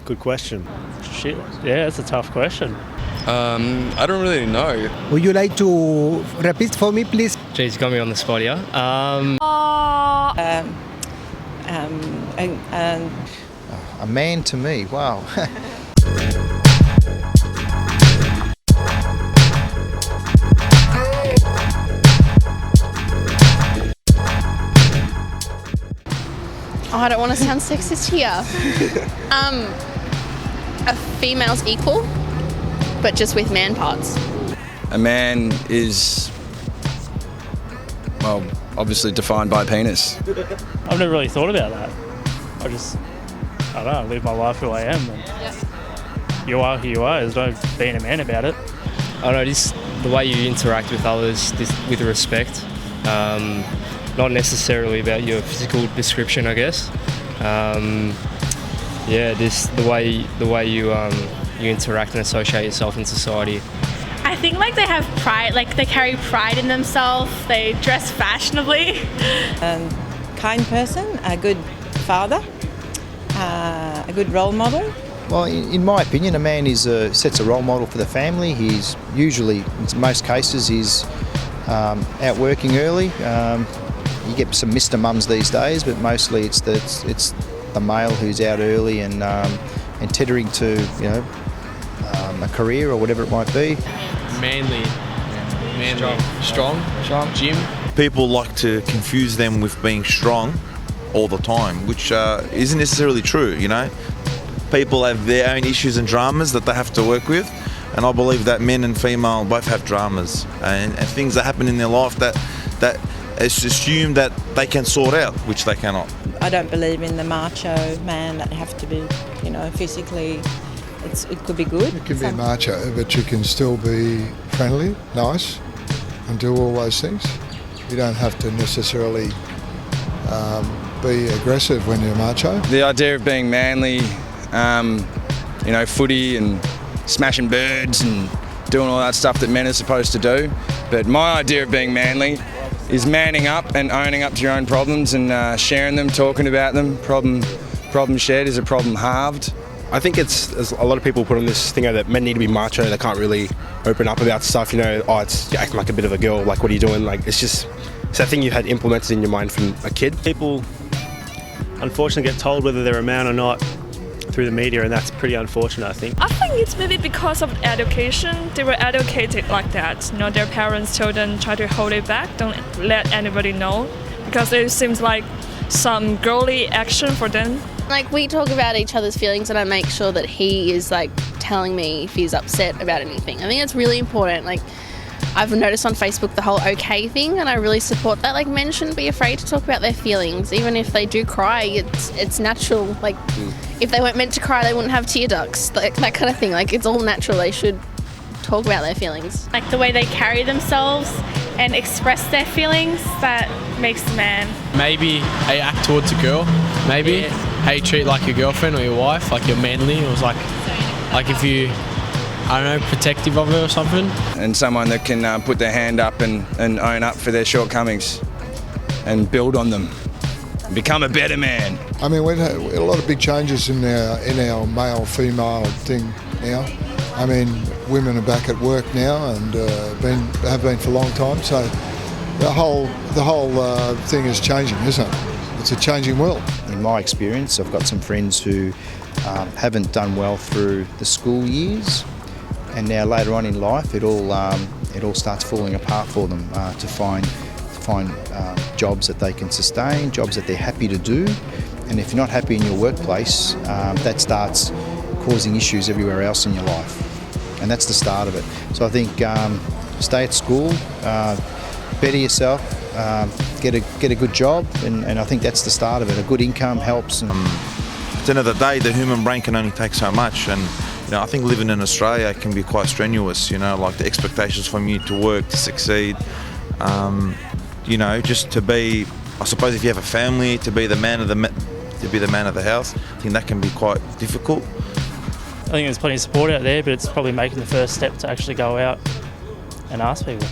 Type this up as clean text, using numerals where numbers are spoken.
Good question. Shit, yeah, that's a tough question. I don't really know. Would you like to repeat for me, please? Jeez, you got me on the spot here. A man to me, wow. I don't want to sound sexist here. A female's equal, but just with man parts. A man is, well, obviously defined by penis. I've never really thought about that. I don't know, live my life who I am. And you are who you are. There's no being a man about it. I don't know, just the way you interact with others with respect. Not necessarily about your physical description, I guess. Just the way you interact and associate yourself in society. I think like they have pride, like they carry pride in themselves. They dress fashionably. Kind person, a good father, a good role model. Well, in my opinion, a man sets a role model for the family. He's usually, in most cases, he's out working early. You get some Mr. Mums these days, but mostly it's the male who's out early and tethering to a career or whatever it might be. Manly. Strong. Gym. People like to confuse them with being strong all the time, which isn't necessarily true, you know. People have their own issues and dramas that they have to work with, and I believe that men and female both have dramas and things that happen in their life that it's assumed that they can sort out, which they cannot. I don't believe in the macho man that have to be, physically, it could be good. You can be macho, but you can still be friendly, nice, and do all those things. You don't have to necessarily be aggressive when you're macho. The idea of being manly, footy and smashing birds and doing all that stuff that men are supposed to do. But my idea of being manly is manning up and owning up to your own problems and sharing them, talking about them. Problem shared is a problem halved. I think it's a lot of people put on this thing that men need to be macho. They can't really open up about stuff. It's you're acting like a bit of a girl. Like, what are you doing? Like, it's that thing you had implemented in your mind from a kid. People, unfortunately, get told whether they're a man or not through the media, and that's pretty unfortunate, I think. I think it's maybe because of education. They were educated like that. Their parents told them try to hold it back, don't let anybody know, because it seems like some girly action for them. Like, we talk about each other's feelings and I make sure that he is like telling me if he's upset about anything. I think it's really important. Like, I've noticed on Facebook the whole okay thing, and I really support that. Like, men shouldn't be afraid to talk about their feelings. Even if they do cry, it's natural. Like, if they weren't meant to cry, they wouldn't have tear ducts. Like, that kind of thing. Like, it's all natural. They should talk about their feelings. Like the way they carry themselves and express their feelings, that makes the man. Maybe how you act towards a girl. Maybe how you treat like your girlfriend or your wife, like you're manly. It was like if you, I don't know, protective of her or something. And someone that can put their hand up and own up for their shortcomings and build on them. Become a better man. I mean, we've had a lot of big changes in our male-female thing now. I mean, women are back at work now and have been for a long time. So the whole thing is changing, isn't it? It's a changing world. In my experience, I've got some friends who haven't done well through the school years, and now later on in life, it all starts falling apart for them to find jobs that they can sustain, jobs that they're happy to do. And if you're not happy in your workplace, that starts causing issues everywhere else in your life. And that's the start of it. So I think stay at school, better yourself, get a good job, and I think that's the start of it. A good income helps. At the end of the day, the human brain can only take so much, and I think living in Australia can be quite strenuous. Like the expectations from you to work, to succeed. Just to be, I suppose, if you have a family, to be the man of the house. I think that can be quite difficult. I think there's plenty of support out there, but it's probably making the first step to actually go out and ask people.